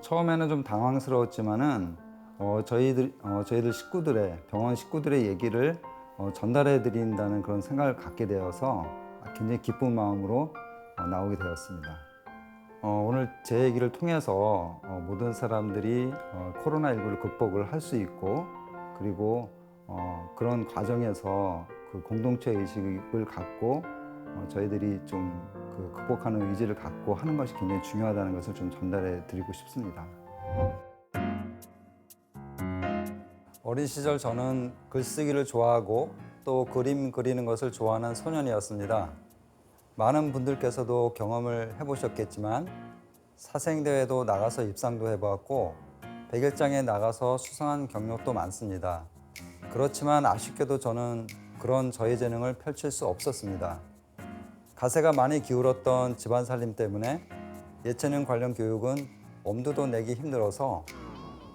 처음에는 좀 당황스러웠지만은 저희들 식구들의 병원 식구들의 얘기를 전달해 드린다는 그런 생각을 갖게 되어서 굉장히 기쁜 마음으로 나오게 되었습니다. 오늘 제 얘기를 통해서 모든 사람들이 코로나19를 극복을 할 수 있고, 그리고 그런 과정에서 그 공동체 의식을 갖고 저희들이 좀 그 극복하는 의지를 갖고 하는 것이 굉장히 중요하다는 것을 좀 전달해 드리고 싶습니다. 어린 시절 저는 글쓰기를 좋아하고 또 그림 그리는 것을 좋아하는 소년이었습니다. 많은 분들께서도 경험을 해보셨겠지만 사생대회도 나가서 입상도 해보았고 100일장에 나가서 수상한 경력도 많습니다. 그렇지만 아쉽게도 저는 그런 저의 재능을 펼칠 수 없었습니다. 가세가 많이 기울었던 집안 살림 때문에 예체능 관련 교육은 엄두도 내기 힘들어서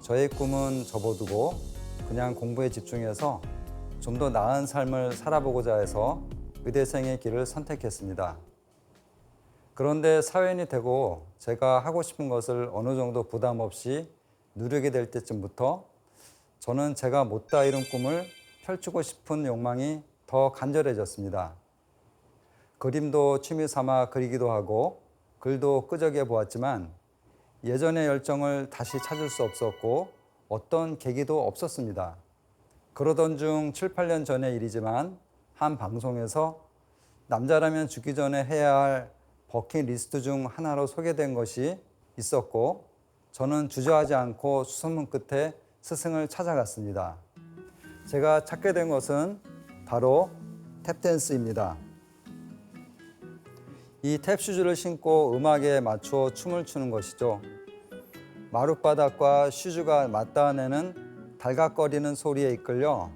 저의 꿈은 접어두고 그냥 공부에 집중해서 좀 더 나은 삶을 살아보고자 해서 의대생의 길을 선택했습니다. 그런데 사회인이 되고 제가 하고 싶은 것을 어느 정도 부담 없이 누리게 될 때쯤부터 저는 제가 못다 이룬 꿈을 펼치고 싶은 욕망이 더 간절해졌습니다. 그림도 취미 삼아 그리기도 하고 글도 끄적여 보았지만 예전의 열정을 다시 찾을 수 없었고 어떤 계기도 없었습니다. 그러던 중 7, 8년 전의 일이지만 한 방송에서 남자라면 죽기 전에 해야 할 버킷리스트 중 하나로 소개된 것이 있었고 저는 주저하지 않고 수소문 끝에 스승을 찾아갔습니다. 제가 찾게 된 것은 바로 탭댄스입니다. 이 탭슈즈를 신고 음악에 맞추어 춤을 추는 것이죠. 마룻바닥과 슈즈가 맞닿아내는 달각거리는 소리에 이끌려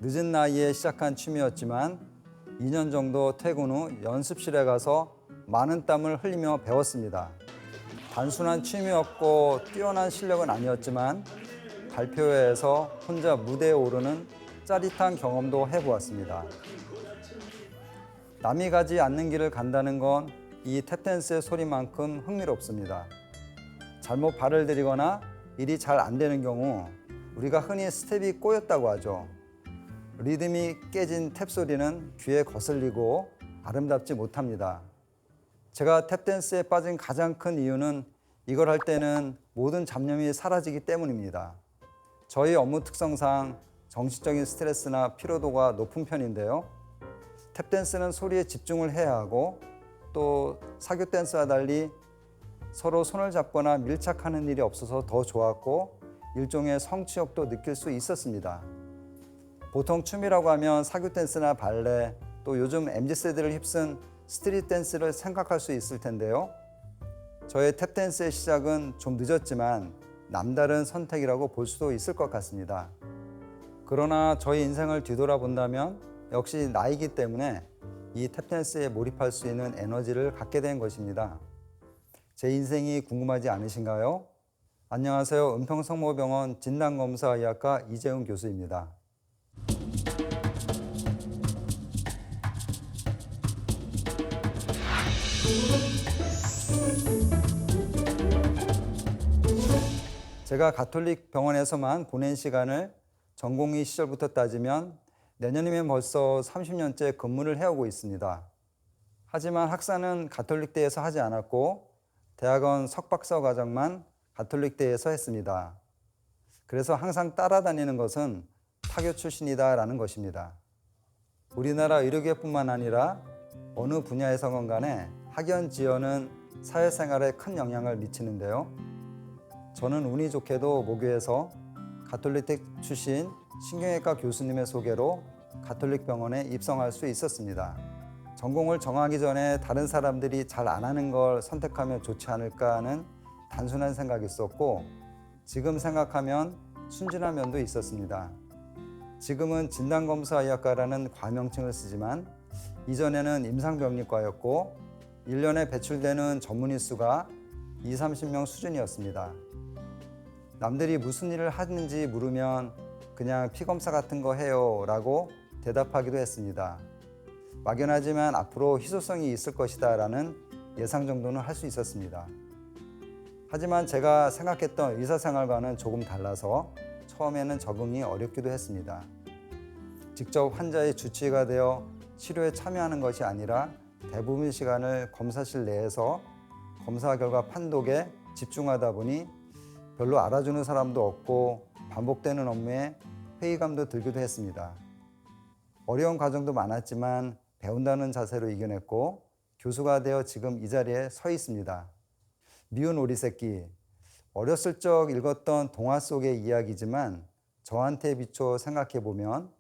늦은 나이에 시작한 춤이었지만 2년 정도 퇴근 후 연습실에 가서 많은 땀을 흘리며 배웠습니다. 단순한 춤이었고 뛰어난 실력은 아니었지만 발표회에서 혼자 무대에 오르는 짜릿한 경험도 해보았습니다. 남이 가지 않는 길을 간다는 건 이 탭댄스의 소리만큼 흥미롭습니다. 잘못 발을 들이거나 일이 잘 안 되는 경우 우리가 흔히 스텝이 꼬였다고 하죠. 리듬이 깨진 탭 소리는 귀에 거슬리고 아름답지 못합니다. 제가 탭댄스에 빠진 가장 큰 이유는 이걸 할 때는 모든 잡념이 사라지기 때문입니다. 저희 업무 특성상 정신적인 스트레스나 피로도가 높은 편인데요. 탭댄스는 소리에 집중을 해야 하고 또 사교 댄스와 달리 서로 손을 잡거나 밀착하는 일이 없어서 더 좋았고 일종의 성취욕도 느낄 수 있었습니다. 보통 춤이라고 하면 사교 댄스나 발레 또 요즘 MZ세대를 휩쓴 스트릿 댄스를 생각할 수 있을 텐데요. 저의 탭댄스의 시작은 좀 늦었지만 남다른 선택이라고 볼 수도 있을 것 같습니다. 그러나 저희 인생을 뒤돌아본다면 역시 나이기 때문에 이 탭댄스에 몰입할 수 있는 에너지를 갖게 된 것입니다. 제 인생이 궁금하지 않으신가요? 안녕하세요. 은평성모병원 진단검사의학과 이재훈 교수입니다. 제가 가톨릭 병원에서만 보낸 시간을 전공의 시절부터 따지면 내년이면 벌써 30년째 근무를 해오고 있습니다. 하지만 학사는 가톨릭대에서 하지 않았고 대학원 석박사 과정만 가톨릭대에서 했습니다. 그래서 항상 따라다니는 것은 타교 출신이다라는 것입니다. 우리나라 의료계뿐만 아니라 어느 분야에서건 간에 학연 지연은 사회생활에 큰 영향을 미치는데요. 저는 운이 좋게도 모교에서 가톨릭대 출신 신경외과 교수님의 소개로 가톨릭 병원에 입성할 수 있었습니다. 전공을 정하기 전에 다른 사람들이 잘 안 하는 걸 선택하면 좋지 않을까 하는 단순한 생각이 있었고 지금 생각하면 순진한 면도 있었습니다. 지금은 진단검사의학과라는 과명칭을 쓰지만 이전에는 임상병리과였고 1년에 배출되는 전문의 수가 20-30명 수준이었습니다. 남들이 무슨 일을 하는지 물으면 그냥 피검사 같은 거 해요 라고 대답하기도 했습니다. 막연하지만 앞으로 희소성이 있을 것이다 라는 예상 정도는 할 수 있었습니다. 하지만 제가 생각했던 의사생활과는 조금 달라서 처음에는 적응이 어렵기도 했습니다. 직접 환자의 주치의가 되어 치료에 참여하는 것이 아니라 대부분 시간을 검사실 내에서 검사 결과 판독에 집중하다 보니 별로 알아주는 사람도 없고 반복되는 업무에 회의감도 들기도 했습니다. 어려운 과정도 많았지만 배운다는 자세로 이겨냈고 교수가 되어 지금 이 자리에 서 있습니다. 미운 오리 새끼. 어렸을 적 읽었던 동화 속의 이야기지만 저한테 비춰 생각해 보면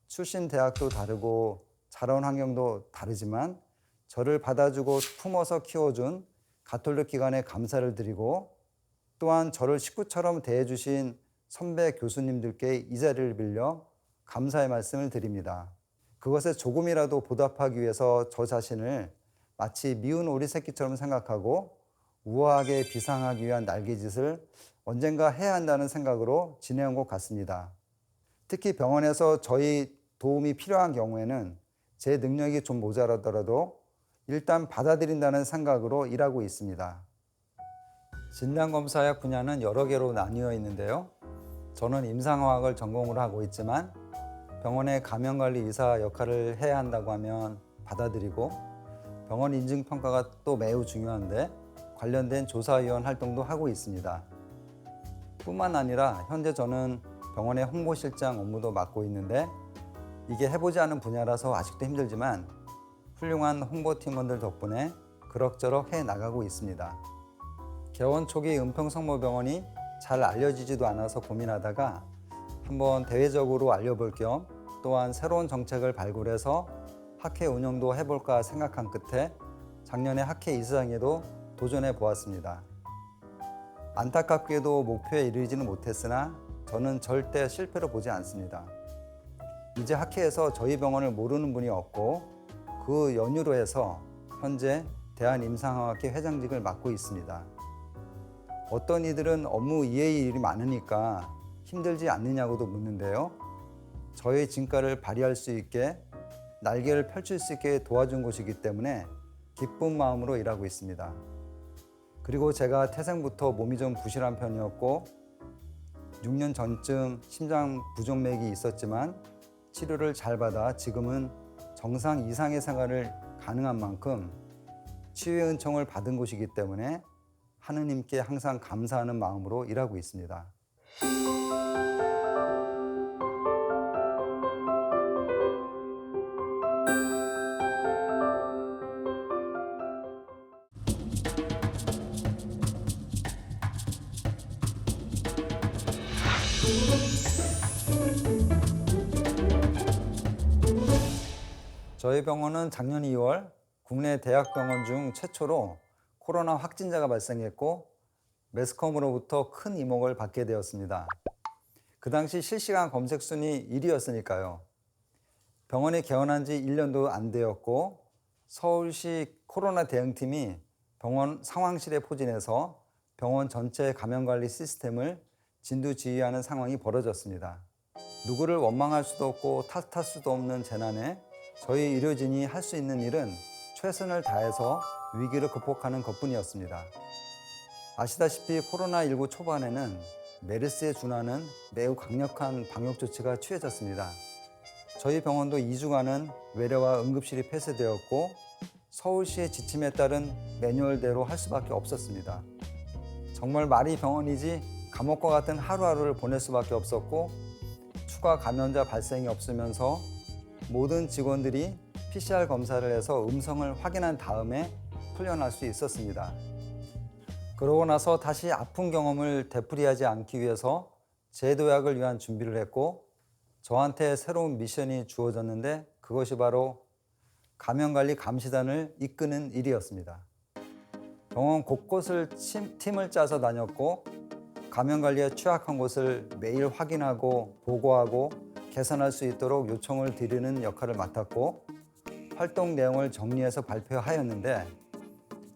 출신 대학도 다르고 자란 환경도 다르지만 저를 받아주고 품어서 키워준 가톨릭 기관에 감사를 드리고 또한 저를 식구처럼 대해주신 선배 교수님들께 이 자리를 빌려 감사의 말씀을 드립니다. 그것에 조금이라도 보답하기 위해서 저 자신을 마치 미운 오리 새끼처럼 생각하고 우아하게 비상하기 위한 날개짓을 언젠가 해야 한다는 생각으로 지내온 것 같습니다. 특히 병원에서 저희 도움이 필요한 경우에는 제 능력이 좀 모자라더라도 일단 받아들인다는 생각으로 일하고 있습니다. 진단검사약 분야는 여러 개로 나뉘어 있는데요. 저는 임상화학을 전공으로 하고 있지만 병원의 감염관리 의사 역할을 해야 한다고 하면 받아들이고 병원 인증평가가 또 매우 중요한데 관련된 조사위원 활동도 하고 있습니다. 뿐만 아니라 현재 저는 병원의 홍보실장 업무도 맡고 있는데 이게 해보지 않은 분야라서 아직도 힘들지만 훌륭한 홍보팀원들 덕분에 그럭저럭 해나가고 있습니다. 개원 초기 은평성모병원이 잘 알려지지도 않아서 고민하다가 한번 대외적으로 알려볼 겸 또한 새로운 정책을 발굴해서 학회 운영도 해볼까 생각한 끝에 작년에 학회 이사장에도 도전해 보았습니다. 안타깝게도 목표에 이르지는 못했으나 저는 절대 실패로 보지 않습니다. 이제 학회에서 저희 병원을 모르는 분이 없고 그 연유로 해서 현재 대한임상학회 회장직을 맡고 있습니다. 어떤 이들은 업무 이외의 일이 많으니까 힘들지 않느냐고도 묻는데요. 저의 진가를 발휘할 수 있게 날개를 펼칠 수 있게 도와준 곳이기 때문에 기쁜 마음으로 일하고 있습니다. 그리고 제가 태생부터 몸이 좀 부실한 편이었고 6년 전쯤 심장 부정맥이 있었지만 치료를 잘 받아 지금은 정상 이상의 생활을 가능한 만큼 치유의 은총을 받은 곳이기 때문에 하느님께 항상 감사하는 마음으로 일하고 있습니다. 저희 병원은 작년 2월 국내 대학병원 중 최초로 코로나 확진자가 발생했고 매스컴으로부터 큰 이목을 받게 되었습니다. 그 당시 실시간 검색 순위 1위였으니까요. 병원이 개원한 지 1년도 안 되었고 서울시 코로나 대응팀이 병원 상황실에 포진해서 병원 전체 감염관리 시스템을 진두지휘하는 상황이 벌어졌습니다. 누구를 원망할 수도 없고 탓할 수도 없는 재난에 저희 의료진이 할 수 있는 일은 최선을 다해서 위기를 극복하는 것뿐이었습니다. 아시다시피 코로나19 초반에는 메르스에 준하는 매우 강력한 방역 조치가 취해졌습니다. 저희 병원도 2주간은 외래와 응급실이 폐쇄되었고 서울시의 지침에 따른 매뉴얼대로 할 수밖에 없었습니다. 정말 말이 병원이지 감옥과 같은 하루하루를 보낼 수밖에 없었고 추가 감염자 발생이 없으면서 모든 직원들이 PCR 검사를 해서 음성을 확인한 다음에 풀려날 수 있었습니다. 그러고 나서 다시 아픈 경험을 되풀이하지 않기 위해서 재도약을 위한 준비를 했고 저한테 새로운 미션이 주어졌는데 그것이 바로 감염관리 감시단을 이끄는 일이었습니다. 병원 곳곳을 팀을 짜서 다녔고 감염관리에 취약한 곳을 매일 확인하고 보고하고 개선할 수 있도록 요청을 드리는 역할을 맡았고 활동 내용을 정리해서 발표하였는데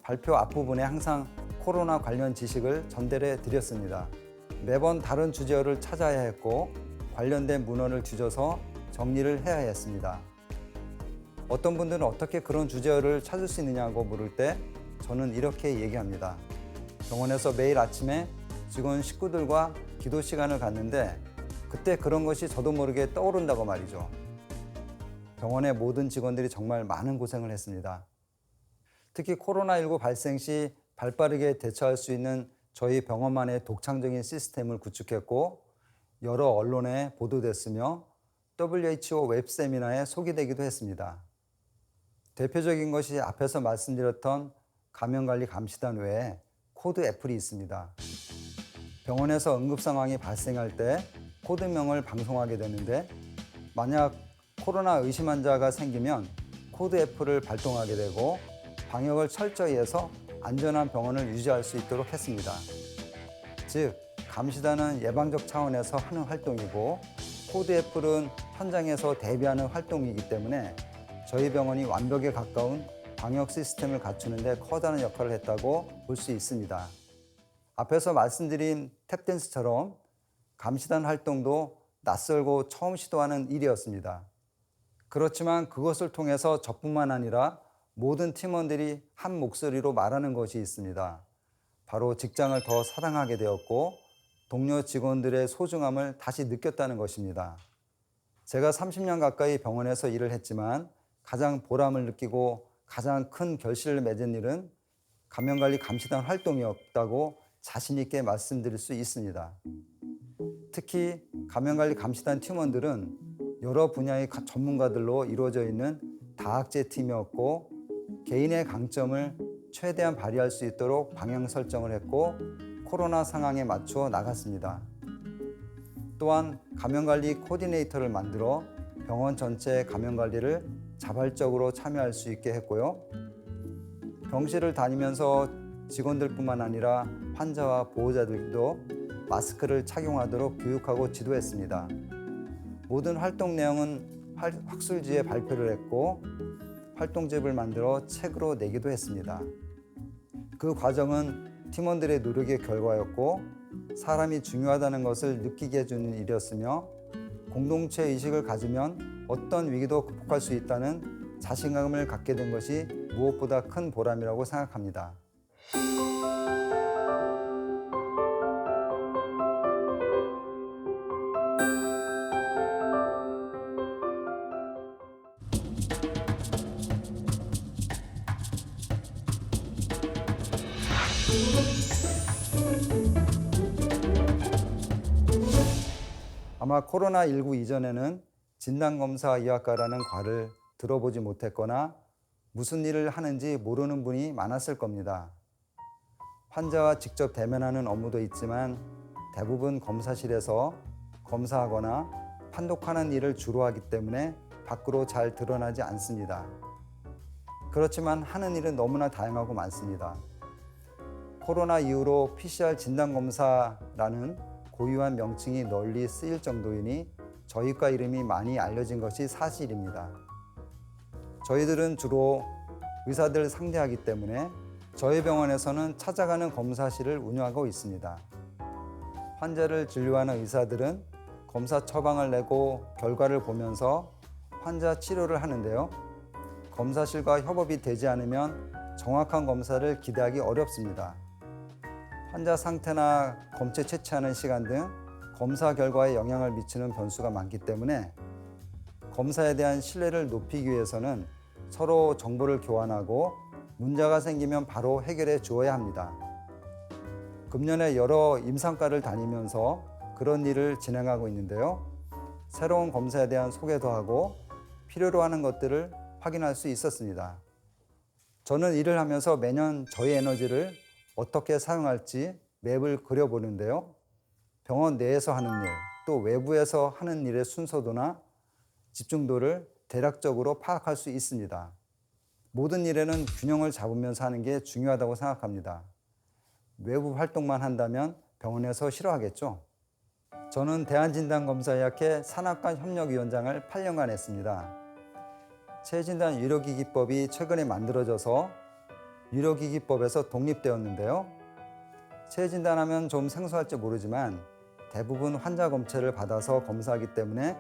발표 앞부분에 항상 코로나 관련 지식을 전달해 드렸습니다. 매번 다른 주제어를 찾아야 했고 관련된 문헌을 뒤져서 정리를 해야 했습니다. 어떤 분들은 어떻게 그런 주제어를 찾을 수 있느냐고 물을 때 저는 이렇게 얘기합니다. 병원에서 매일 아침에 직원 식구들과 기도 시간을 갖는데 그때 그런 것이 저도 모르게 떠오른다고 말이죠. 병원의 모든 직원들이 정말 많은 고생을 했습니다. 특히 코로나19 발생 시 발빠르게 대처할 수 있는 저희 병원만의 독창적인 시스템을 구축했고 여러 언론에 보도됐으며 WHO 웹 세미나에 소개되기도 했습니다. 대표적인 것이 앞에서 말씀드렸던 감염관리 감시단 외에 코드 애플이 있습니다. 병원에서 응급 상황이 발생할 때 코드명을 방송하게 되는데 만약 코로나 의심 환자가 생기면 코드 애플을 발동하게 되고 방역을 철저히 해서 안전한 병원을 유지할 수 있도록 했습니다. 즉, 감시단은 예방적 차원에서 하는 활동이고 코드 애플은 현장에서 대비하는 활동이기 때문에 저희 병원이 완벽에 가까운 방역 시스템을 갖추는 데 커다란 역할을 했다고 볼 수 있습니다. 앞에서 말씀드린 탭댄스처럼 감시단 활동도 낯설고 처음 시도하는 일이었습니다. 그렇지만 그것을 통해서 저뿐만 아니라 모든 팀원들이 한 목소리로 말하는 것이 있습니다. 바로 직장을 더 사랑하게 되었고 동료 직원들의 소중함을 다시 느꼈다는 것입니다. 제가 30년 가까이 병원에서 일을 했지만 가장 보람을 느끼고 가장 큰 결실을 맺은 일은 감염관리 감시단 활동이었다고 자신 있게 말씀드릴 수 있습니다. 특히 감염관리 감시단 팀원들은 여러 분야의 전문가들로 이루어져 있는 다학제 팀이었고 개인의 강점을 최대한 발휘할 수 있도록 방향 설정을 했고 코로나 상황에 맞추어 나갔습니다. 또한 감염관리 코디네이터를 만들어 병원 전체의 감염관리를 자발적으로 참여할 수 있게 했고요. 병실을 다니면서 직원들뿐만 아니라 환자와 보호자들도 마스크를 착용하도록 교육하고 지도했습니다. 모든 활동 내용은 학술지에 발표를 했고 활동집을 만들어 책으로 내기도 했습니다. 그 과정은 팀원들의 노력의 결과였고 사람이 중요하다는 것을 느끼게 해주는 일이었으며 공동체 의식을 가지면 어떤 위기도 극복할 수 있다는 자신감을 갖게 된 것이 무엇보다 큰 보람이라고 생각합니다. 아마 코로나19 이전에는 진단검사 의학과라는 과를 들어보지 못했거나 무슨 일을 하는지 모르는 분이 많았을 겁니다. 환자와 직접 대면하는 업무도 있지만 대부분 검사실에서 검사하거나 판독하는 일을 주로 하기 때문에 밖으로 잘 드러나지 않습니다. 그렇지만 하는 일은 너무나 다양하고 많습니다. 코로나 이후로 PCR 진단검사라는 고유한 명칭이 널리 쓰일 정도이니 저희과 이름이 많이 알려진 것이 사실입니다. 저희들은 주로 의사들 상대하기 때문에 저희 병원에서는 찾아가는 검사실을 운영하고 있습니다. 환자를 진료하는 의사들은 검사 처방을 내고 결과를 보면서 환자 치료를 하는데요. 검사실과 협업이 되지 않으면 정확한 검사를 기대하기 어렵습니다. 환자 상태나 검체 채취하는 시간 등 검사 결과에 영향을 미치는 변수가 많기 때문에 검사에 대한 신뢰를 높이기 위해서는 서로 정보를 교환하고 문제가 생기면 바로 해결해 주어야 합니다. 금년에 여러 임상과를 다니면서 그런 일을 진행하고 있는데요. 새로운 검사에 대한 소개도 하고 필요로 하는 것들을 확인할 수 있었습니다. 저는 일을 하면서 매년 저희 에너지를 어떻게 사용할지 맵을 그려보는데요. 병원 내에서 하는 일, 또 외부에서 하는 일의 순서도나 집중도를 대략적으로 파악할 수 있습니다. 모든 일에는 균형을 잡으면서 하는 게 중요하다고 생각합니다. 외부 활동만 한다면 병원에서 싫어하겠죠. 저는 대한진단검사의학회 산학관 협력위원장을 8년간 했습니다. 체진단 유료기기법이 최근에 만들어져서 유료기기법에서 독립되었는데요. 체진단하면 좀 생소할지 모르지만 대부분 환자 검체를 받아서 검사하기 때문에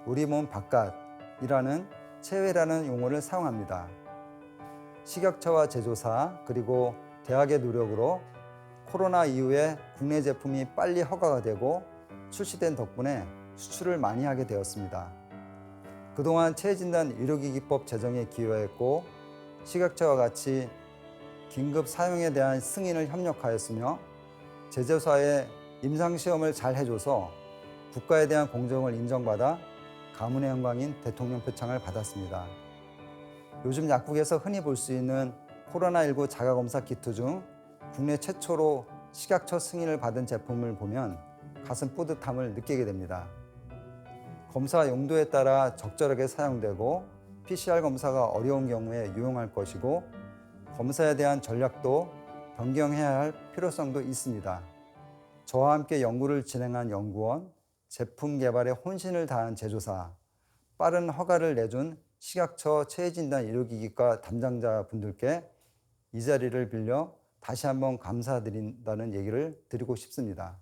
우리 몸 바깥이라는 체외라는 용어를 사용합니다. 식약처와 제조사 그리고 대학의 노력으로 코로나 이후에 국내 제품이 빨리 허가가 되고 출시된 덕분에 수출을 많이 하게 되었습니다. 그동안 체외진단 의료기기법 제정에 기여했고 식약처와 같이 긴급 사용에 대한 승인을 협력하였으며 제조사의 임상시험을 잘 해줘서 국가에 대한 공정을 인정받아 가문의 영광인 대통령 표창을 받았습니다. 요즘 약국에서 흔히 볼 수 있는 코로나19 자가검사 키트 중 국내 최초로 식약처 승인을 받은 제품을 보면 가슴 뿌듯함을 느끼게 됩니다. 검사 용도에 따라 적절하게 사용되고 PCR 검사가 어려운 경우에 유용할 것이고 검사에 대한 전략도 변경해야 할 필요성도 있습니다. 저와 함께 연구를 진행한 연구원, 제품 개발에 혼신을 다한 제조사, 빠른 허가를 내준 식약처 체외진단 의료기기과 담당자 분들께 이 자리를 빌려 다시 한번 감사드린다는 얘기를 드리고 싶습니다.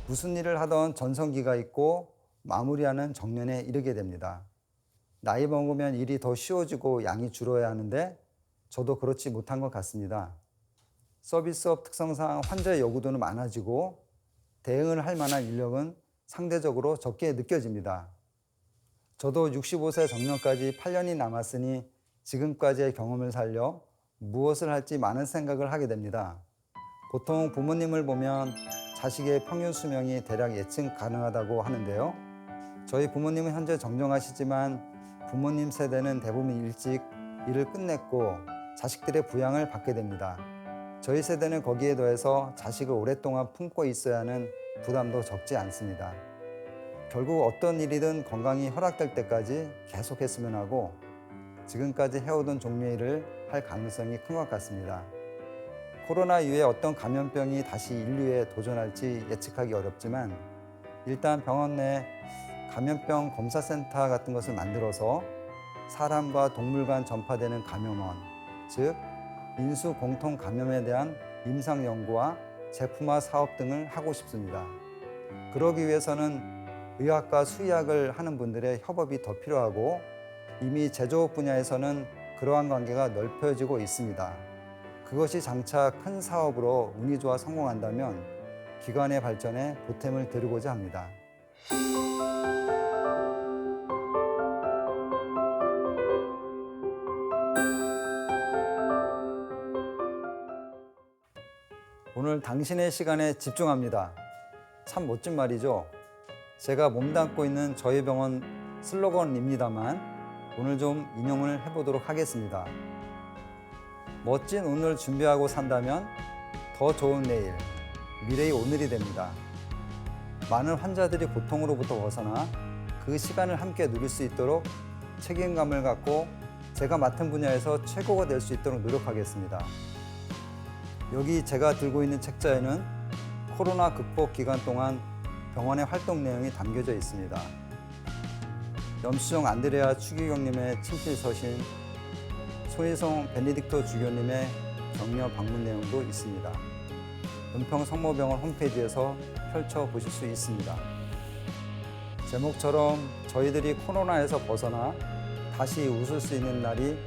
무슨 일을 하던 전성기가 있고 마무리하는 정년에 이르게 됩니다. 나이 먹으면 일이 더 쉬워지고 양이 줄어야 하는데 저도 그렇지 못한 것 같습니다. 서비스업 특성상 환자의 요구도는 많아지고 대응을 할 만한 인력은 상대적으로 적게 느껴집니다. 저도 65세 정년까지 8년이 남았으니 지금까지의 경험을 살려 무엇을 할지 많은 생각을 하게 됩니다. 보통 부모님을 보면 자식의 평균 수명이 대략 예측 가능하다고 하는데요. 저희 부모님은 현재 정정하시지만 부모님 세대는 대부분 일찍 일을 끝냈고 자식들의 부양을 받게 됩니다. 저희 세대는 거기에 더해서 자식을 오랫동안 품고 있어야 하는 부담도 적지 않습니다. 결국 어떤 일이든 건강이 허락될 때까지 계속했으면 하고 지금까지 해오던 종류의 일을 할 가능성이 큰 것 같습니다. 코로나 이후에 어떤 감염병이 다시 인류에 도전할지 예측하기 어렵지만 일단 병원 내 감염병 검사센터 같은 것을 만들어서 사람과 동물 간 전파되는 감염원, 즉 인수 공통 감염에 대한 임상 연구와 제품화 사업 등을 하고 싶습니다. 그러기 위해서는 의학과 수의학을 하는 분들의 협업이 더 필요하고 이미 제조업 분야에서는 그러한 관계가 넓혀지고 있습니다. 그것이 장차 큰 사업으로 운이 좋아 성공한다면 기관의 발전에 보탬을 드리고자 합니다. 오늘 당신의 시간에 집중합니다. 참 멋진 말이죠. 제가 몸담고 있는 저희 병원 슬로건입니다만 오늘 좀 인용을 해보도록 하겠습니다. 멋진 오늘 준비하고 산다면 더 좋은 내일, 미래의 오늘이 됩니다. 많은 환자들이 고통으로부터 벗어나 그 시간을 함께 누릴 수 있도록 책임감을 갖고 제가 맡은 분야에서 최고가 될 수 있도록 노력하겠습니다. 여기 제가 들고 있는 책자에는 코로나 극복 기간 동안 병원의 활동 내용이 담겨져 있습니다. 염수정 안드레아 추기경님의 친필 서신, 손희성 베네딕토 주교님의 격려 방문 내용도 있습니다. 은평성모병원 홈페이지에서 펼쳐보실 수 있습니다. 제목처럼 저희들이 코로나에서 벗어나 다시 웃을 수 있는 날이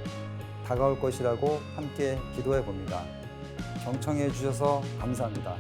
다가올 것이라고 함께 기도해 봅니다. 경청해 주셔서 감사합니다.